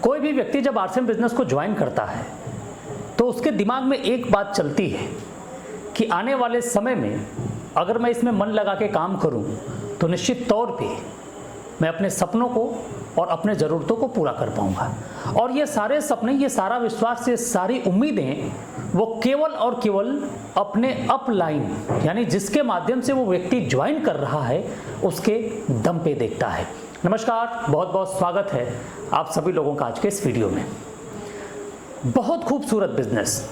कोई भी व्यक्ति जब आरसीएम बिजनेस को ज्वाइन करता है तो उसके दिमाग में एक बात चलती है कि आने वाले समय में अगर मैं इसमें मन लगा के काम करूं तो निश्चित तौर पे मैं अपने सपनों को और अपने ज़रूरतों को पूरा कर पाऊंगा। और ये सारे सपने, ये सारा विश्वास, ये सारी उम्मीदें वो केवल और केवल अपने अपलाइन यानी जिसके माध्यम से वो व्यक्ति ज्वाइन कर रहा है उसके दम पे देखता है। नमस्कार, बहुत बहुत स्वागत है आप सभी लोगों का आज के इस वीडियो में। बहुत खूबसूरत बिजनेस,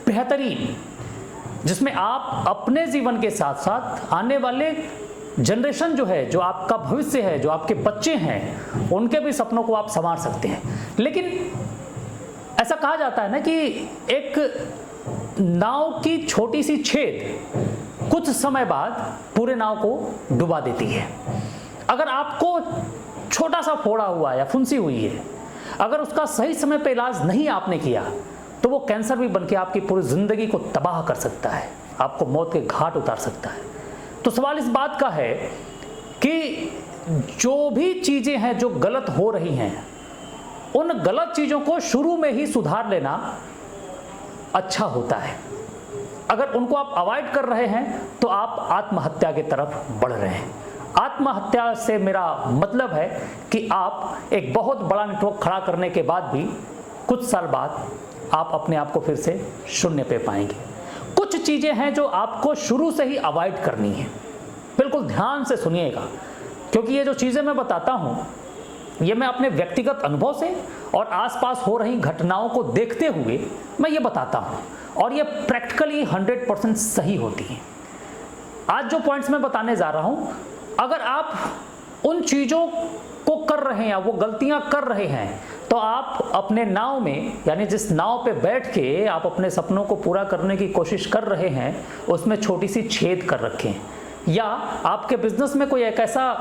बेहतरीन, जिसमें आप अपने जीवन के साथ साथ आने वाले जनरेशन जो है, जो आपका भविष्य है, जो आपके बच्चे हैं, उनके भी सपनों को आप संवार सकते हैं। लेकिन ऐसा कहा जाता है ना कि एक नाव की छोटी सी छेद कुछ समय बाद पूरे नाव को डुबा देती है। अगर आपको छोटा सा फोड़ा हुआ या फुंसी हुई है, अगर उसका सही समय पे इलाज नहीं आपने किया तो वो कैंसर भी बनके आपकी पूरी जिंदगी को तबाह कर सकता है, आपको मौत के घाट उतार सकता है। तो सवाल इस बात का है कि जो भी चीजें हैं जो गलत हो रही हैं, उन गलत चीजों को शुरू में ही सुधार लेना अच्छा होता है। अगर उनको आप अवॉइड कर रहे हैं तो आप आत्महत्या की तरफ बढ़ रहे हैं। आत्महत्या से मेरा मतलब है कि आप एक बहुत बड़ा नेटवर्क खड़ा करने के बाद भी कुछ साल बाद आप अपने आप को फिर से शून्य पे पाएंगे। कुछ चीजें हैं जो आपको शुरू से ही अवॉइड करनी है। बिल्कुल ध्यान से सुनिएगा, क्योंकि ये जो चीजें मैं बताता हूं ये मैं अपने व्यक्तिगत अनुभव से और आसपास हो रही घटनाओं को देखते हुए मैं ये बताता हूं, और ये प्रैक्टिकली 100% सही होती है। आज जो पॉइंट्स मैं बताने जा रहा हूं, अगर आप उन चीजों को कर रहे हैं या वो गलतियां कर रहे हैं तो आप अपने नाव में, यानी जिस नाव पे बैठ के आप अपने सपनों को पूरा करने की कोशिश कर रहे हैं, उसमें छोटी सी छेद कर रखें, या आपके बिजनेस में कोई एक ऐसा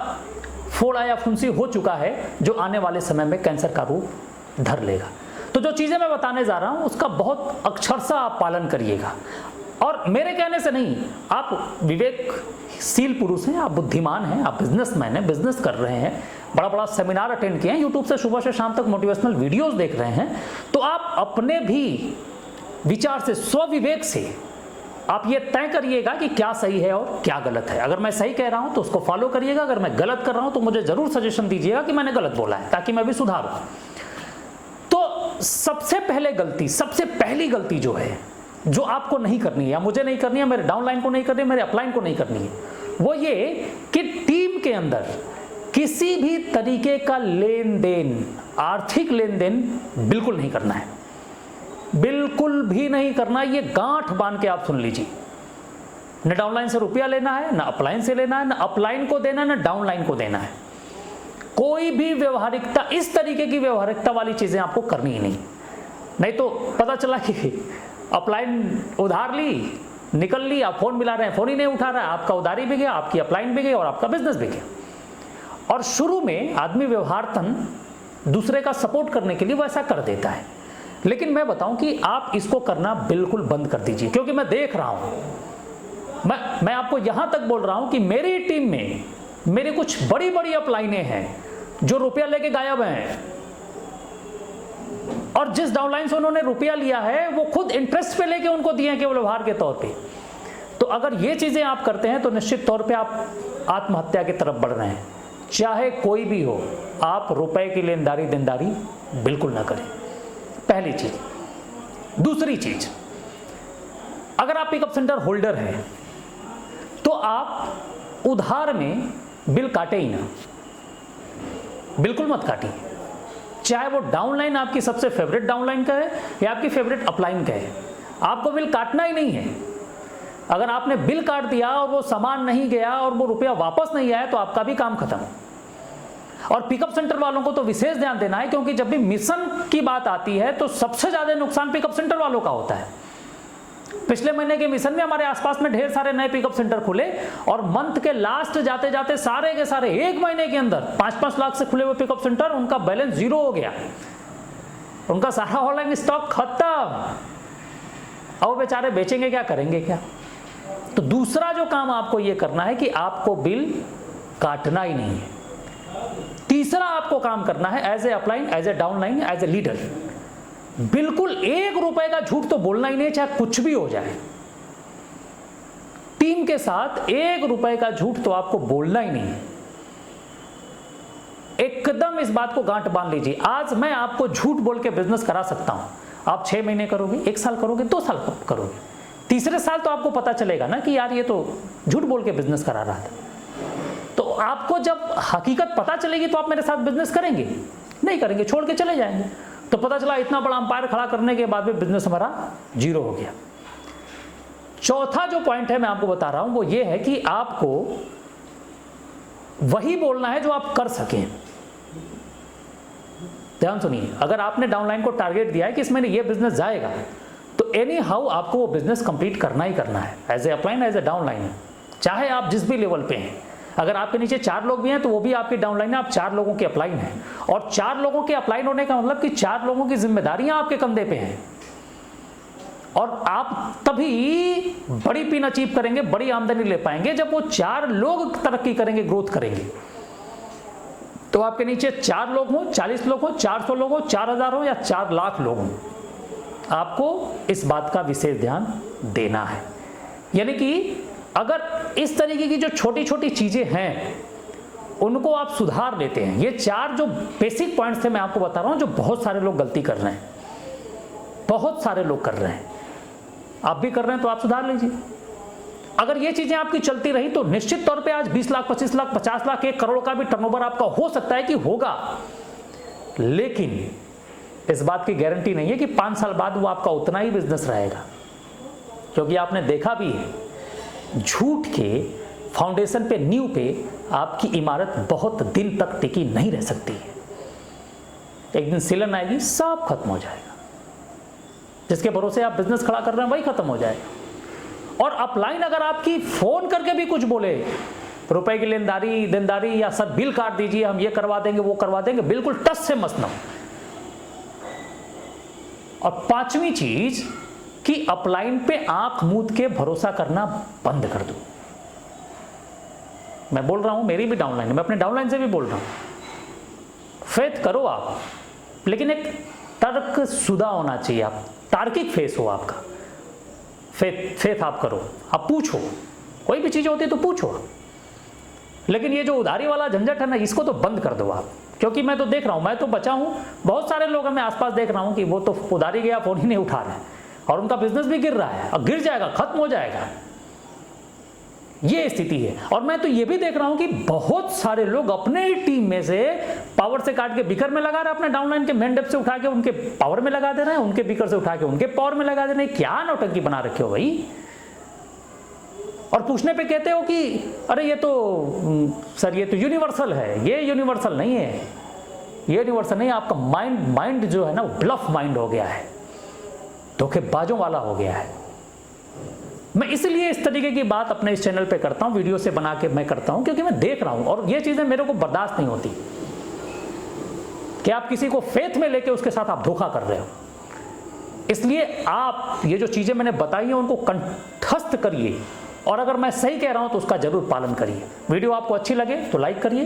फोड़ा या फुंसी हो चुका है जो आने वाले समय में कैंसर का रूप धर लेगा। तो जो चीजें मैं बताने जा रहा हूं उसका बहुत अक्षरशः आप पालन करिएगा। और मेरे कहने से नहीं, आप विवेकशील पुरुष हैं, आप बुद्धिमान हैं, आप बिजनेसमैन हैं, बिजनेस कर रहे हैं, बड़ा बड़ा सेमिनार अटेंड किए हैं, यूट्यूब से सुबह से शाम तक मोटिवेशनल वीडियोस देख रहे हैं, तो आप अपने भी विचार से, स्वविवेक से आप ये तय करिएगा कि क्या सही है और क्या गलत है। अगर मैं सही कह रहा हूं तो उसको फॉलो करिएगा, अगर मैं गलत कर रहा हूं तो मुझे जरूर सजेशन दीजिएगा कि मैंने गलत बोला है, ताकि मैं भी सुधारूं। तो सबसे पहली गलती जो है, जो आपको नहीं करनी है या मुझे नहीं करनी है, मेरे डाउनलाइन को नहीं करनी है, मेरे अपलाइन को नहीं करनी है, वो ये कि टीम के अंदर किसी भी तरीके का लेन देन, आर्थिक लेन देन बिल्कुल नहीं करना है, बिल्कुल भी नहीं करना। ये गांठ बांध के आप सुन लीजिए। न डाउनलाइन से रुपया लेना है, न अपलाइन से लेना है, न अपलाइन को देना है, न डाउनलाइन को देना है। कोई भी व्यवहारिकता, इस तरीके की व्यवहारिकता वाली चीजें आपको करनी ही नहीं तो पता चला कि अपलाइन उधार ली, निकल ली, आप फोन मिला रहे हैं, फोन ही नहीं उठा रहा है, आपका उधारी भी गया, आपकी अपलाइन भी गई और आपका बिजनेस भी गया। और शुरू में आदमी व्यवहारतन दूसरे का सपोर्ट करने के लिए वो ऐसा कर देता है, लेकिन मैं बताऊं कि आप इसको करना बिल्कुल बंद कर दीजिए। क्योंकि मैं देख रहा हूं, मैं आपको यहां तक बोल रहा हूं कि मेरी टीम में मेरे कुछ बड़ी बड़ी अपलाइनें हैं जो रुपया लेके गायब हैं, और जिस डाउनलाइन से उन्होंने रुपया लिया है वो खुद इंटरेस्ट पे लेके उनको दिए हैं केवल व्यवहार के तौर पे। तो अगर ये चीजें आप करते हैं तो निश्चित तौर पे आप आत्महत्या की तरफ बढ़ रहे हैं। चाहे कोई भी हो, आप रुपए की लेनदारी देनदारी बिल्कुल ना करें, पहली चीज। दूसरी चीज, अगर आप पिकअप सेंटर होल्डर हैं तो आप उधार में बिल काटे ही ना, बिल्कुल मत काटिए। चाहे वो डाउनलाइन आपकी सबसे फेवरेट डाउनलाइन का है या आपकी फेवरेट अपलाइन का है, आपको बिल काटना ही नहीं है। अगर आपने बिल काट दिया और वो सामान नहीं गया और वो रुपया वापस नहीं आया तो आपका भी काम खत्म। और पिकअप सेंटर वालों को तो विशेष ध्यान देना है, क्योंकि जब भी मिशन की बात आती है तो सबसे ज्यादा नुकसान पिकअप सेंटर वालों का होता है। पिछले महीने के मिशन में हमारे आसपास में ढेर सारे नए पिकअप सेंटर खुले और मंथ के लास्ट जाते जाते सारे के सारे एक महीने के अंदर 5-5 लाख से खुले हुए पिकअप सेंटर, उनका बैलेंस 0 हो गया, उनका सारा ऑनलाइन स्टॉक खत्म। अब बेचारे बेचेंगे क्या, करेंगे क्या? तो दूसरा जो काम आपको यह करना है कि आपको बिल काटना ही नहीं है। तीसरा आपको काम करना है as a upline, as a downline, as a leader. बिल्कुल 1 रुपए का झूठ तो बोलना ही नहीं, चाहे कुछ भी हो जाए। टीम के साथ 1 रुपए का झूठ तो आपको बोलना ही नहीं। एकदम इस बात को गांठ बांध लीजिए। आज मैं आपको झूठ बोल के बिजनेस करा सकता हूं, आप 6 महीने करोगे, 1 साल करोगे, 2 साल करोगे, तीसरे साल तो आपको पता चलेगा ना कि यार ये तो झूठ बोल के बिजनेस करा रहा था। तो आपको जब हकीकत पता चलेगी तो आप मेरे साथ बिजनेस करेंगे? नहीं करेंगे, छोड़ के चले जाएंगे। तो पता चला इतना बड़ा अंपायर खड़ा करने के बाद भी बिजनेस हमारा 0 हो गया। चौथा जो पॉइंट है मैं आपको बता रहा हूं वो ये है कि आपको वही बोलना है जो आप कर सकें। ध्यान सुनिए, अगर आपने डाउनलाइन को टारगेट दिया है कि इसमें ये बिजनेस जाएगा, तो एनी हाउ आपको वो बिजनेस कंप्लीट करना ही करना है, as a upline, as a downline, चाहे आप जिस भी लेवल पे हैं। अगर आपके नीचे 4 लोग भी हैं तो वो भी आपकी डाउनलाइन है, आप 4 लोगों के अपलाइन हैं। और 4 लोगों के अपलाइन होने का मतलब कि 4 लोगों की जिम्मेदारियां आपके कंधे पे हैं, और आप तभी बड़ी पिन अचीव करेंगे, बड़ी आमदनी ले पाएंगे जब वो 4 लोग तरक्की करेंगे, ग्रोथ करेंगे। तो आपके नीचे 4 लोग हो, 40 लोग हो, 400 लोग हो, 4000 हो या 4 लाख लोग हो, आपको इस बात का विशेष ध्यान देना है। यानी कि अगर इस तरीके की जो छोटी छोटी चीजें हैं उनको आप सुधार लेते हैं, ये 4 जो बेसिक पॉइंट्स थे मैं आपको बता रहा हूं, जो बहुत सारे लोग गलती कर रहे हैं, बहुत सारे लोग कर रहे हैं, आप भी कर रहे हैं, तो आप सुधार लीजिए। अगर ये चीजें आपकी चलती रही तो निश्चित तौर पे आज 20 लाख, 25 लाख, 50 लाख, 1 करोड़ का भी टर्नओवर आपका हो सकता है कि होगा, लेकिन इस बात की गारंटी नहीं है कि 5 साल बाद वो आपका उतना ही बिजनेस रहेगा। क्योंकि आपने देखा भी है, झूठ के फाउंडेशन पे, नींव पे आपकी इमारत बहुत दिन तक टिकी नहीं रह सकती है। एक दिन सिलन आएगी, सब खत्म हो जाएगा। जिसके भरोसे आप बिजनेस खड़ा कर रहे हैं वही खत्म हो जाएगा। और अपलाइन अगर आपकी फोन करके भी कुछ बोले, रुपए की देनदारी या सर बिल काट दीजिए, हम ये करवा देंगे, वो करवा देंगे, बिल्कुल टस से मत ना। और 5वीं चीज कि अपलाइन पे आंख मूंद के भरोसा करना बंद कर दो। मैं बोल रहा हूं, मेरी भी डाउनलाइन है, मैं अपने डाउनलाइन से भी बोल रहा हूं, फेथ करो आप, लेकिन एक तर्क शुदा होना चाहिए, आप तार्किक फेस हो आपका, फेथ आप करो, आप पूछो, कोई भी चीज होती है तो पूछो। लेकिन ये जो उधारी वाला झंझट है ना, इसको तो बंद कर दो आप। क्योंकि मैं तो देख रहा हूं, मैं तो बचा हूं, बहुत सारे लोग मैं आसपास देख रहा हूं कि वो तो उधारी गया, फोन ही नहीं उठा रहे हैं, और उनका बिजनेस भी गिर रहा है, और गिर जाएगा, खत्म हो जाएगा, ये स्थिति है। और मैं तो ये भी देख रहा हूं कि बहुत सारे लोग अपने ही टीम में से पावर से काट के बिकर में लगा रहे हैं, अपने डाउनलाइन के मेन डेप से उठा के उनके पावर में लगा दे रहे हैं, उनके बिकर से उठा के उनके पावर में लगा दे रहे हैं। क्या नौटंकी बना रखे हो भाई? और पूछने पे कहते हो कि अरे ये तो सर ये तो यूनिवर्सल है। ये यूनिवर्सल नहीं है, ये यूनिवर्सल नहीं है। आपका माइंड जो है ना, वो ब्लफ माइंड हो गया है, धोखेबाजों वाला हो गया है। मैं इसलिए इस तरीके की बात अपने इस चैनल पे करता हूं, वीडियो से बना के मैं करता हूं, क्योंकि मैं देख रहा हूं और ये चीजें मेरे को बर्दाश्त नहीं होती कि आप किसी को फेथ में लेके उसके साथ आप धोखा कर रहे हो। इसलिए आप ये जो चीजें मैंने बताई हैं उनको कंठस्थ करिए, और अगर मैं सही कह रहा हूं तो उसका जरूर पालन करिए। वीडियो आपको अच्छी लगे तो लाइक करिए,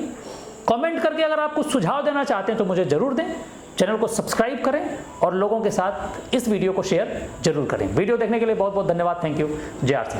कमेंट करके अगर आप कुछ सुझाव देना चाहते हैं तो मुझे जरूर दें। चैनल को सब्सक्राइब करें और लोगों के साथ इस वीडियो को शेयर जरूर करें। वीडियो देखने के लिए बहुत बहुत धन्यवाद। Thank you. जय आर सी।